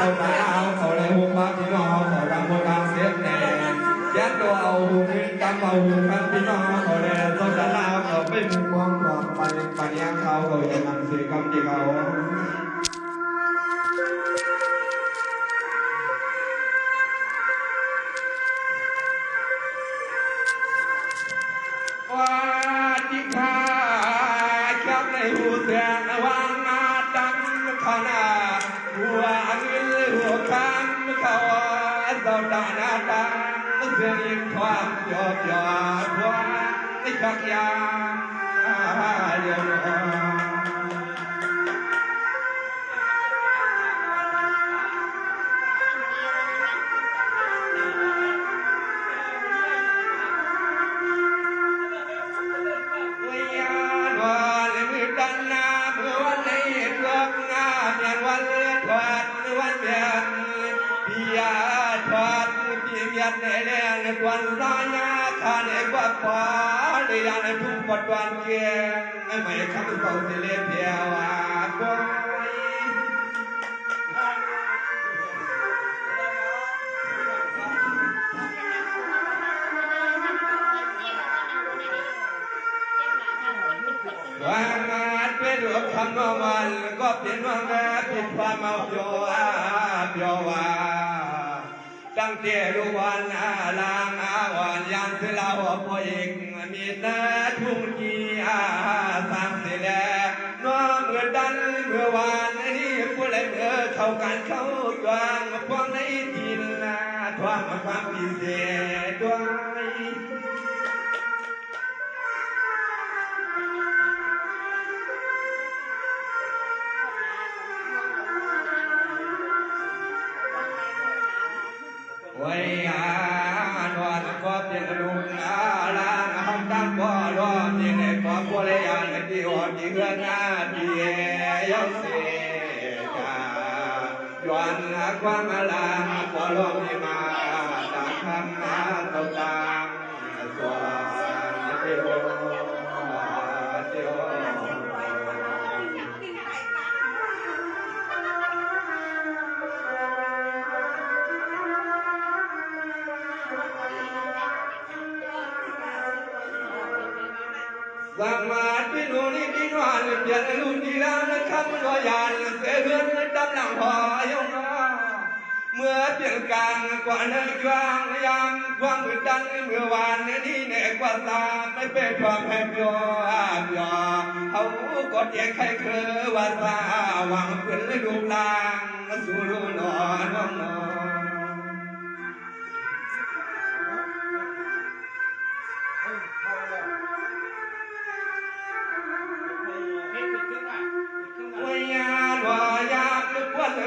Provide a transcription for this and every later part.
เขาตาเอาเขาเลยหุบปากพี่น้องเขาดังโบราณเสียแน่ยัดตัวเอาหูขึ้นกำเอาหูข้างพี่น้องเขาเลยต้นตะลาวเขาไปมุงมองกองปันยังเขาเขาจะนำสื่อกำที่เขาว่าที่ข้าจับในหูเสียงวางอาดังขนาดหัวเงินหัวคำเขาเจ้าตาหน้าตาเสียงยิ่งความหยอบหยอดหัวในชักยามเดียววันเลือดทอดวันเบียนพี่ยาทอดพี่เบียนเลี้ยงตวนสายาขานเอกว่าพอเรียนทุกบทวันเกียงไม่คำเขาสิเลี้ยเพียวควายว่างานเป็นหลวงคำว่ามันก็เป็นว่างานผิดความเอาเพียวเพียวว่าตั้งแต่ดูวันลางวันยันเสลาหัวพ่อเอกมีแต่ทุ่งกีสามเสลน้องเมื่อดันเมื่อวานนี้ผู้ใดเมื่อเข้ากันเข้าดวงพวงในดินทวงความพิเศษด้วยไว้นอนก็เป็นลุงลางห้องตั้งบ่อรอที่ในครอบครัวเลยอย่างที่อดที่เฮือนที่ยอมเสียย้อนความลางพอลมที่มาดังคำตกตามส่วนเดียวสมาธินุนิดินวันเปลี่ยนลุนดีแล้วคำลอยยันเสือเรือนดำหลังพอยงเมื่อเปลี่ยนกลางกว่าเนื้อกลางยามความมืดดันเมื่อวานนี้เนกว่าตาไม่เป็นความแผ่วเพียวเขาก็เตียงใครเคยว่าตาหวังเพื่อนลูกลางสู่ลูนอนน้องนอน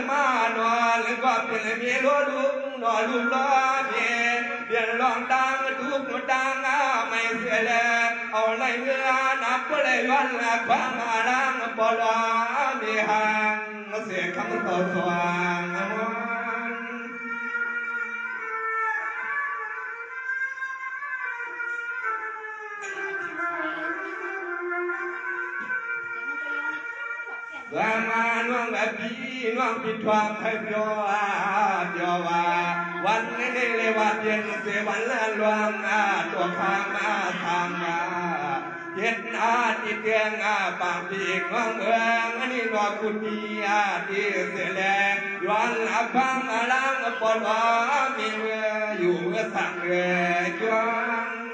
มานอนก็เป็นเมียล้อลุงนอนลุงล้อเมียเปลี่ยนลองดังทุกดังไม่เสียแล้วเอาในเมื่อนับก็เลยวันละคว้างดังปลอมีหางเสียคำต่อสว่างว่ามาน้องแบบพี่น้องผิดความให้เพียวว่าวันนี้เลยว่าเปลี่ยนเสียวันละลวงตัวข้ามทางเห็นติดเตียงปากปีกน้องเมืองนี่นอคุณดีที่เสียแลย้อนฟังล้างปอดมีเมื่ออยู่เมื่อสั่งเรือจวง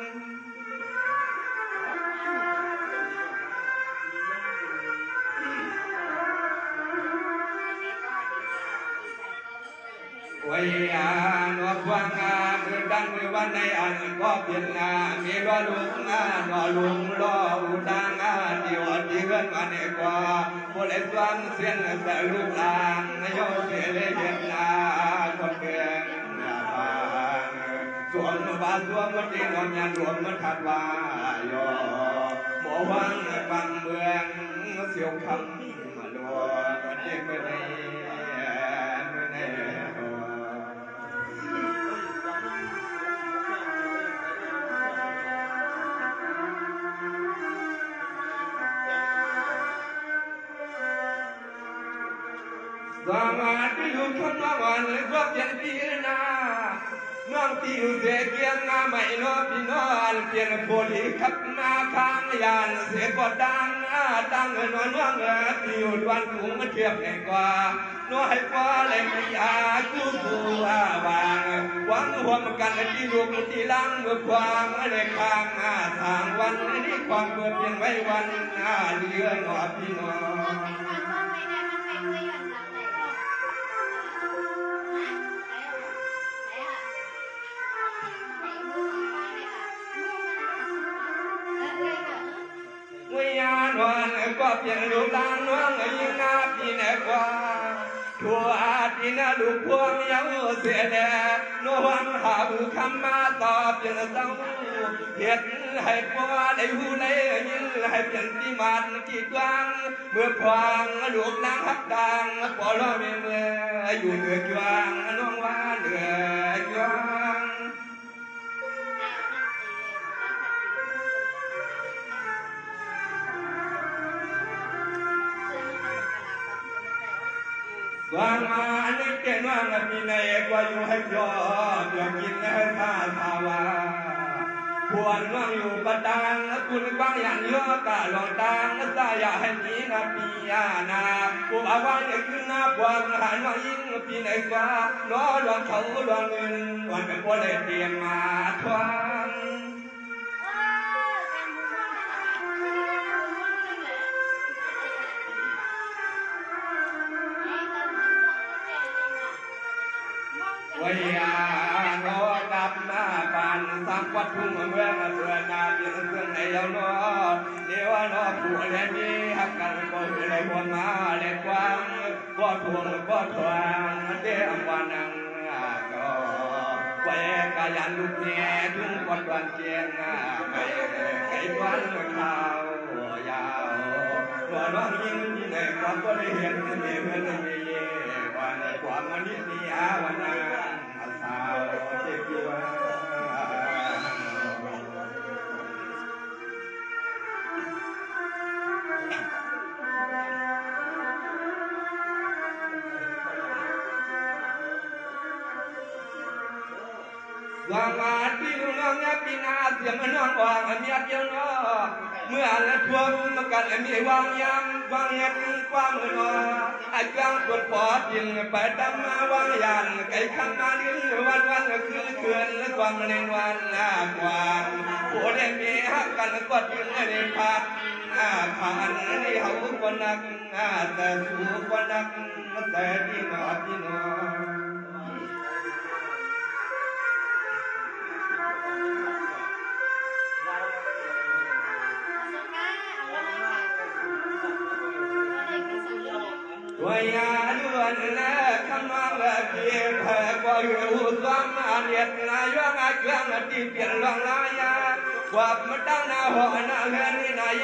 ไว้นวดวางมือดังมือวันในอันก็เปลี่ยนมีรอลุงรอลุงรออุดังที่อดที่เฮือนวันนี้กว่าโมเลสวันเสียนแต่ลูกหลานโยเสียเลยเห็นคนเกินบางสวมบาสวมมันดีนอนยันรวมมันถัดว่าโยหมอวังบางเมืองเสียวคำมาลัวเด็กไปในสมา ที่ลูกคำว่าวันก็เปลี่ยนปีนาน้องที่อยู่เสียเกียงงาไม่นอพี่นอนเปลี่ยนโพลีขับมาข้างยานเสียก็ดังตั้งเงินนอนว่างที่อยู่วันถุงเทียบในกว่าน้อยกว่าเลยไม่อยากกู้ตัววางหวังห่วงกันที่ลูกที่ลังเมื่อความเลยข้างทางวันนี้ความเปิดเปลี่ยนไว้วันเดือนหอพี่น้องยานวันก็เปลี่ยนรูปร่างน้องยิ่งนาพี่แน่กว่าทั่วที่น่าดูพวงยังเสียแน่นวันหาบุคำมาตอบเปลี่ยนเศร้าเหตุให้พอได้หูได้ยินให้เปลี่ยนที่มันกี่กว้างเมื่อควางลูกนางฮักดังพอรอเมื่ออยู่เหนือจวงน้องว่าเหนือจวงวางมาในเกณฑ์ว่างมีในกว่าอยู่ให้ยอมยอมกินให้ข้าทาวาพวนว่างอยู่ประดังคุณกว้างอย่างย่อกะหลอกดังสายาให้มีนาปีนาผู้อาวันขึ้นหน้าพวงหันว่ายิ่งปีในกว่าน้อดวงเขาดวงเงินวันเป็นคนเลยเตรียมมาทวงวิญาโนกับหน้าปานสังวัดทุ่งเมืองเสือนาเปลี่ยนเครื่องในยาวนอเทวานอผู้เล่นมีหักกันก็เลยวนมาเล่นกว้างก็ทวงก็ทวงเดี๋ยววันนังก็ไว้กายันลูกแง่ทุ่งก่อนวันเชียงไม่ไก่วันข้าวยาวตัวน้องยิ่งที่ไหนความก็ได้เห็นมีเพื่อนมีวันความวันนี้มีวันนั้นสาวเจ็บกี่วันวางมาที่ลุงน้องยักษ์ปีนาเสียงมันน้องวางมีเดียวน้อเมื่อละทวงมากันมีวางยำวางยัดความมือนอไอ้กลางปวดปอดยิงไปดำมาวางยันไก่ข้างมาเลี้ยงวันคือเขื่อนและความเล่นวันกวางผู้ได้มีหักกันก็ยิงในพัดผ่านนี่เขาคนนักแต่สู้คนนักแต่ที่นอที่นอวิญญาณล้วนและคำว่าเพียงแค่ก็อยู่ความเนียดนายว่างเครื่องที่เปลี่ยนลองลายาความมันตั้งหน้าหัวหน้าเงินนาย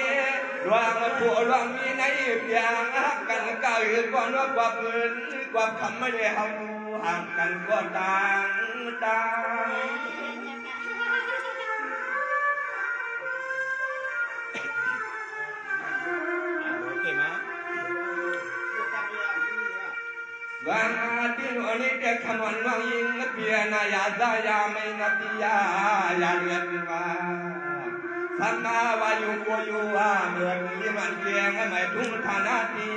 รวงผัวรวงมีในเพียงหักกันก็อยู่ก่อนว่าความเงินความคำไม่ได้เฮาห่างกันก็ต่างวางที่โน่นนี่เด็กขนมน้องยิงเพียนายาซายาไม่นับยายาเลือนมาสันนาวายุโกยุว่าเมื่อมีมันเกียงไม่ทุ่งฐานาที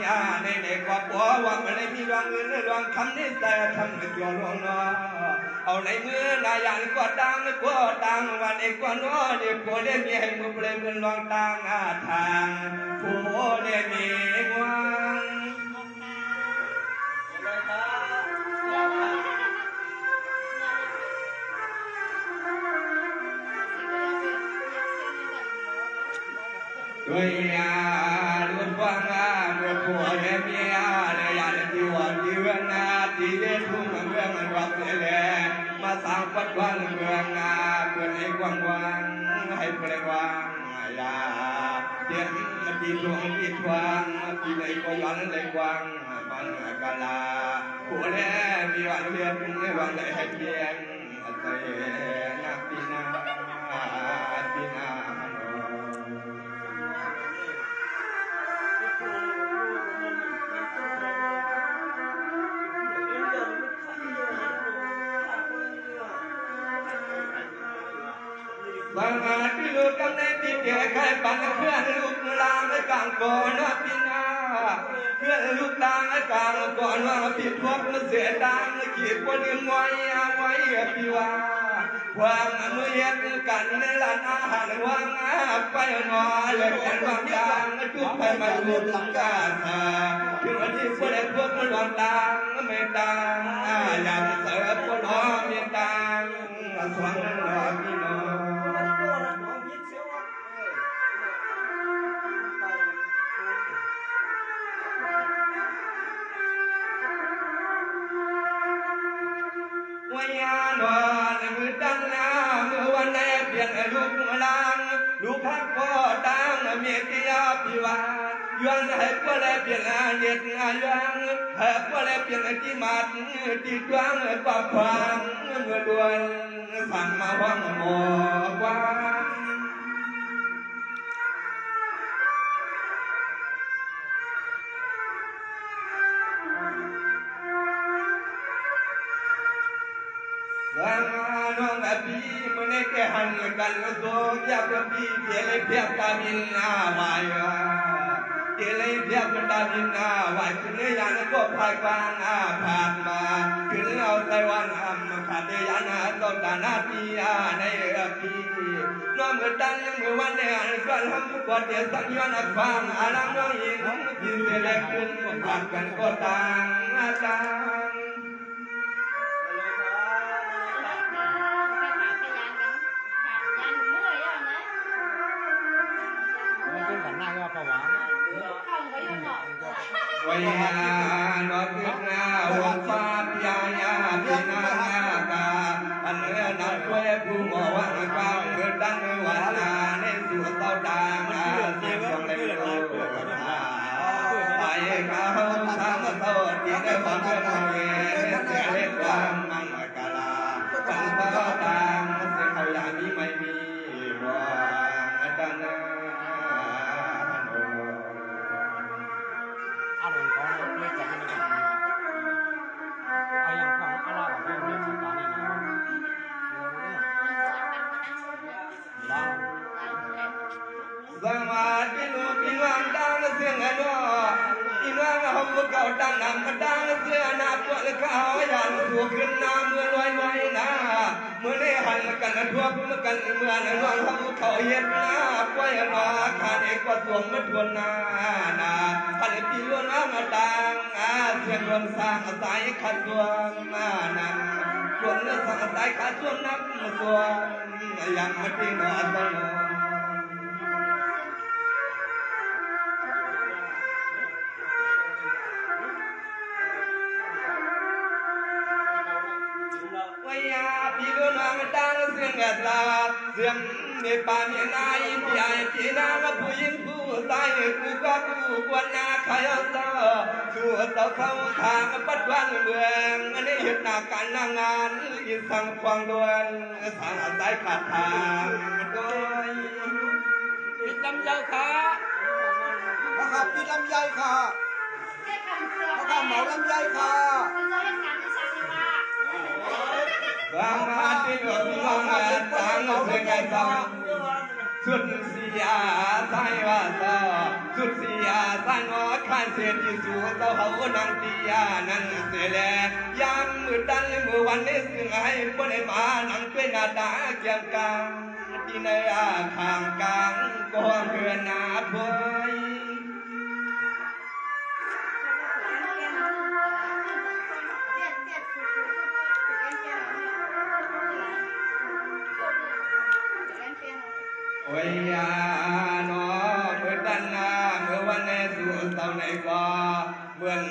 ในเด็กว่าปัวว่าไม่ได้มีรวงเงินรวงคำนี้แต่ทำไม่ยอมรวงนอเอาในมือนายานก็ดังวันเอกก็นอเนี่ยผัวเล่นมีให้มือเปลมือรวงตังทางผัวเล่นมีงวงวิญญาณล้วนฟังเมื่อผัวเมียเลยอยากที่วันที่เวนาที่เด็ดทุ่งเมืองวัดเสลมาสร้างปัจจุบันเมืองเพื่อให้กว้างวังให้เปล่งวางยาเตียนที่ดวงที่ทวงที่ในกวันเลยกว้างมันกาลาผัวแล้วมีวันเวียนวันเลยให้เพียงเตนักปีนาปีนา บางอาที่ลูกกำในที่เดียใครปั่นเพื่อนลูกลางไอ้กลางก่อนว่าปีนาเพื่อนลูกลางไอ้กลางก่อนว่าปีพวกมันเสียดังขีดบนไว้เอาไว้ปีว่าวางมือเย็นกันในร้านอาหารวางไปนอนเล่นกันบางอย่างจุดไปมาลุกกันถึงวันที่พวกเด็กพวกมันหลอนดังไม่ดังอย่างเสือพวกน้องมีดังสวงรอพี่น้องวยานวันมือดังน้ำมือวันแรกเปลี่ยนลูกมาลังลูกพักพ่อดังเมียที่ยาพิวานย้อนให้พ่อแลเปลี่ยนเด็ดงานยังให้พ่อแลเปลี่ยนที่มัดที่ดวงกว่าความเมื่อดวนสั่งมาว่างหมอกว่าน้องอภิมันเอกหันกันโซยาพปีเจริญเพียบตามินาวายเจริญเพียบตามินาวายขึ้นยานก็พายกวางผ่านมาขึ้นเอาไต้หวันขาดยานต้นตานาทีในอภิน้องเมื่อตั้งเมื่อวันเนี่ยส่วนทำกอดเดียสังยอนฟังอาลังน้องหญิงพิเศษเล็กขึ้นผ่านกันก็ต่างต่างวิญญาณขึ้นหน้าวันฟ้าพิยายาพินาตาอันเนื้อนักช่วยผู้บ่ว่างกลางเกิดดังวันนาในสู่เต้าดางเสียงส่งเลยไปเขาทำโทษที่ได้ฟังเรื่องเวรเสียเล็กวางมังกาลากันเต้าดางเสียเขาอย่างนี้ไม่มีว่างดังนั้นสมาธิลูกพี่น้องดังเสียงอันว่าพี่น้องเขาเก่าดังนำมาดังเสียนาปวดเขาอย่างถูกขึ้นน้ำเมื่อลอยลอยนะเมื่อได้หันกันทั่วเมื่อกันเมื่อนั้นว่าเขาเห็นนะปล่อยนาขาดเอกว่าสวมมาทวนนาพันปีล้วนมาดังเสียงล้วนสร้างสายขัดตัวนั้นล้วนสร้างสายขัดตัวนักส่วนยังมาที่นอนตลอดพี่ลูกน้องดังเสียงกระซาเสียงในป่าเนี่ยนายพี่ไอพี่นางผู้หญิงผู้ชายผู้ก็ผู้กวนนาขายต่อสู่เต่าเข้าทางปัดวันเมืองอันนี้เห็นหน้าการงานอินสังควงดวนสางสายขาดทางด้วยปิดลำไยค่ะครับปิดลำไยค่ะเขาเหมาลำไยค่ะบางมาที่หลวงบางมาต่างเสียงกันต่อสุดเสียสายว่าต่อสุดเสียสายงอข้านเสียที่สู่เต้าเขานังตียานั่นเสียแลยามมือดันมือวันนี้ซึ่งให้บ่ได้มานังเป็นนาดาเกี่ยงกลางที่ในข้างกลางก็เรือนนาพวยวิญญาณเมื่อตันนาเมื่อวันในสู่เต่าในก็เหมือน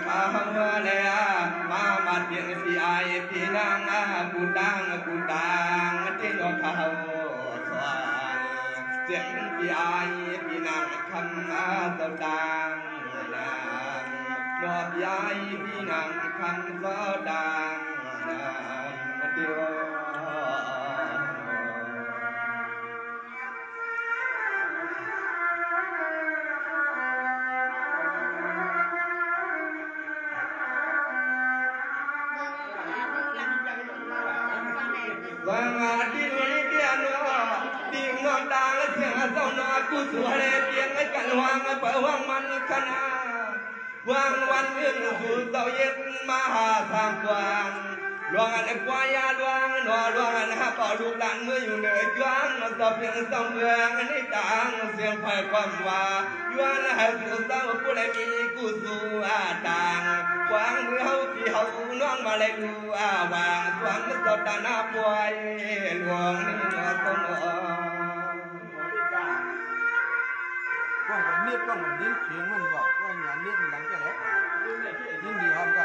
ข้าวเมื่อเลยมามาเพียงพี่ไอพี่นางกูดังที่นกเขาสวรเสียงพี่ไอพี่นางคำเต่าดังนอพี่ไอพี่นางคำเต่าดังเดียวบางอาทิตย์นี้เดียนว่า กูสวยเพียงไอ้กันวางเปิดวางมันขนาดวางวันเรื่องสู่เสาเย็นมาหาทางกวางหลวงอันกวายาหลวงหนอหลวงอันหาป่อลูกหลานเมื่ออยู่เหนือจวนมันสอบเพียงสองเมืองในต่างเสียงไฟความว่าย้อนให้สู่เสาผู้ใดมีกูสู่อาต่างกวางเมื่อเฮาที่เฮาน้องมาเลยดูอาวางสวงมันสอบตาหน้าป่วยหลวงนี่หนอต้นว่าผมเนียบว่าผมดิ้นเสียงมันว่าอย่าเนียบมันดังจะแล้วดิ้นดีครับก็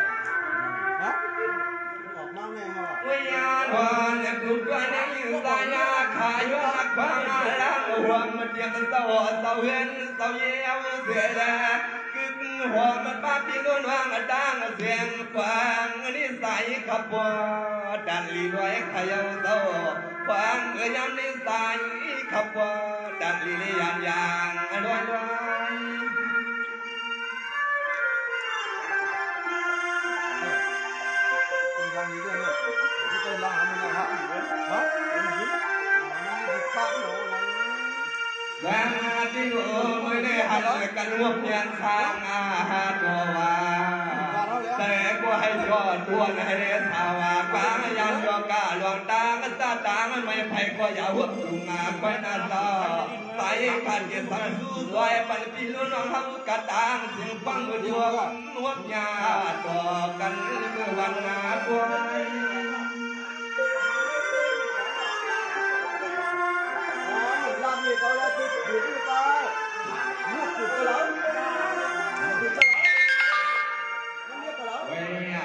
ฮะออกมาแม่ว่า วิญญาณวันเล็บลูกด้วยในยืนตายาขายว่าความมาล้างหัวมันเดียงเศร้าเศร้าเห็นเศร้าเยี่ยวเสียแดกกึกหัวมันป้าพี่นุ่นวางดังเสียงฟังนิสัยขับว่าดันลีด้วยขยาวเศร้าฟังยามนิสัยขับว่าดันลียามยางด้วย ทางนี้ด้วยเนี่ยที่เป็นร้านมันนะครับฮะมันยิ้มมันดีข้างโหน Vàที่หนูไม่ได้หันกันรวบยันทางอาหารตัวว่าแต่ก็ให้ยอดตัวในเรื่องสาวกางยันยอกาหลวงตาก็ตาตามันไม่ไผ่ก็อย่าหัวสูงมาคอยนาตาใส่ขันเกศสันสู้สวยปันปีลุ้นน้องเขากระตังเสียงฟังมือชัวนวดยาต่อกันเมื่อวันนาคอยนี่เขาแล้วที่ถือไปลูกถือไปแล้วถือไปแล้วมันเรียกไปแล้ว เวีย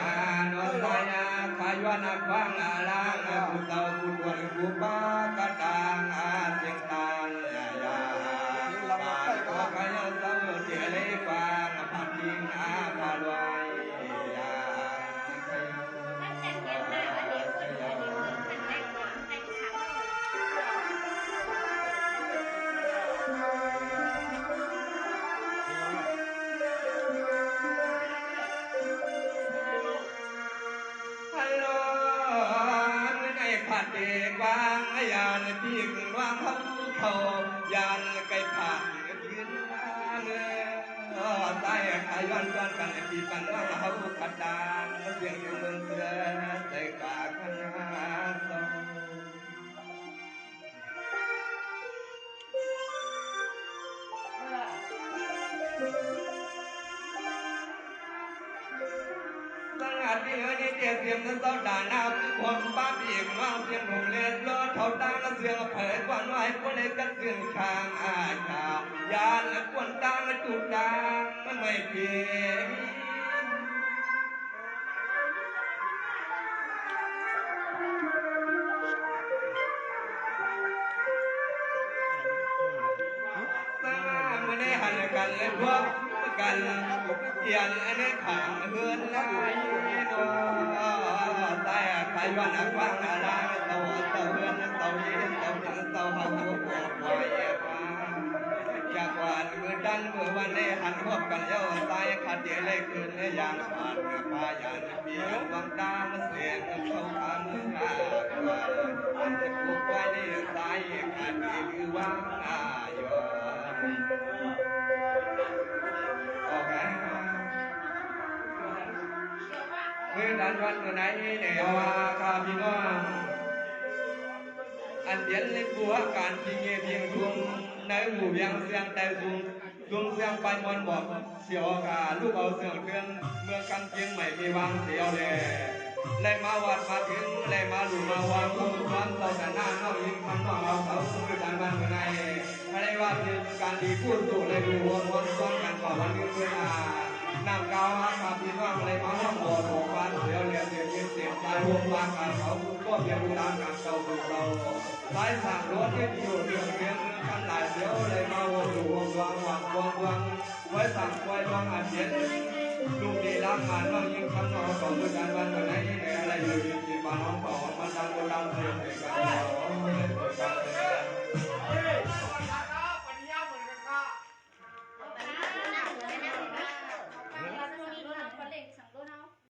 นวสายาขายวันฟังอาลังกุเตากุตวนกุปากะตังอาเสียงตังยายาปาก็ขยเต้าเจริญฟังพัดยิงอาพาลวยยาขย ฮัลโหลในผัดเด็กวางยานที่กวางเขายานไก่ผัดยืนเมื่อใต้ขายวันวันกันที่ปันว่าเขาขัดดานเสียงอยู่เมืองเสือใส่กาขนาดโตสังหารที่เฮนี่เจียเสียมนั้นต้องด่าหน้าคนป้าปีกว่างเสียงผมเล็ดรถเขาตั้งเสียงเผยกวนไว้คนเล็กกันเสียงข้างอาชายานกวนตั้งจุดดังมันไม่เปลี่ยนสังหารไม่ได้หันกันเลยพวกกันเกียนอันนี้ขางเฮือนไล่ดอใต้ใครวันนักว่างอะไรเต่าเต่าเฮือนเต่ายีเต่าถึงเต่าหางหัวปวดปล่อยฟ้าจากวันมือดันมือวันนี้หันพวกกันเย้าใต้ขัดเยเลยคืนเลยยางผ่านพายานเปียกวังตาเสียงเข้าขามือหาวันอันจะปลุกไว้ในสายขัดคือว่างอายโอเคเมื่อดันวันเมื่อไหนเนี่ยว่าข้าพี่น้องอันเดียนในบัวการพิงเงียเพียงทุ่งในหมู่เวียงเสียงแต่สูงทุ่งเสียงไปมวนบอกเสียวกาลูกเอาเสียงเครื่องเมื่อกันเพียงใหม่มีวางเสียวเลยเลยมาวัดมาถึงเลยมาหลุมาวางมุมความเต่าแต่หน้าน้องยิงคำน้องเอาเขาเมื่อดันวันเมื่อไหนอะไรว่าเป็นการดีพูดสู่เลยดูวนซ้อนกันก่อนวันนี้เวลานำเกาอาคาพี่น้องเลยมาห้องบ่อหลวงบ้านเสียวเรียนเสียงเสียงตายรวมบ้านกันเขาก็เพียงตามกันเก่าถูกเราสายสั่งรถที่อยู่เรื่องเรียนกันหลายเสียวเลยมาวนดูวงวางวางวางวางไว้สั่งไว้วางอาเจียนลูกดีล้างงานน้องยิงคำน้อง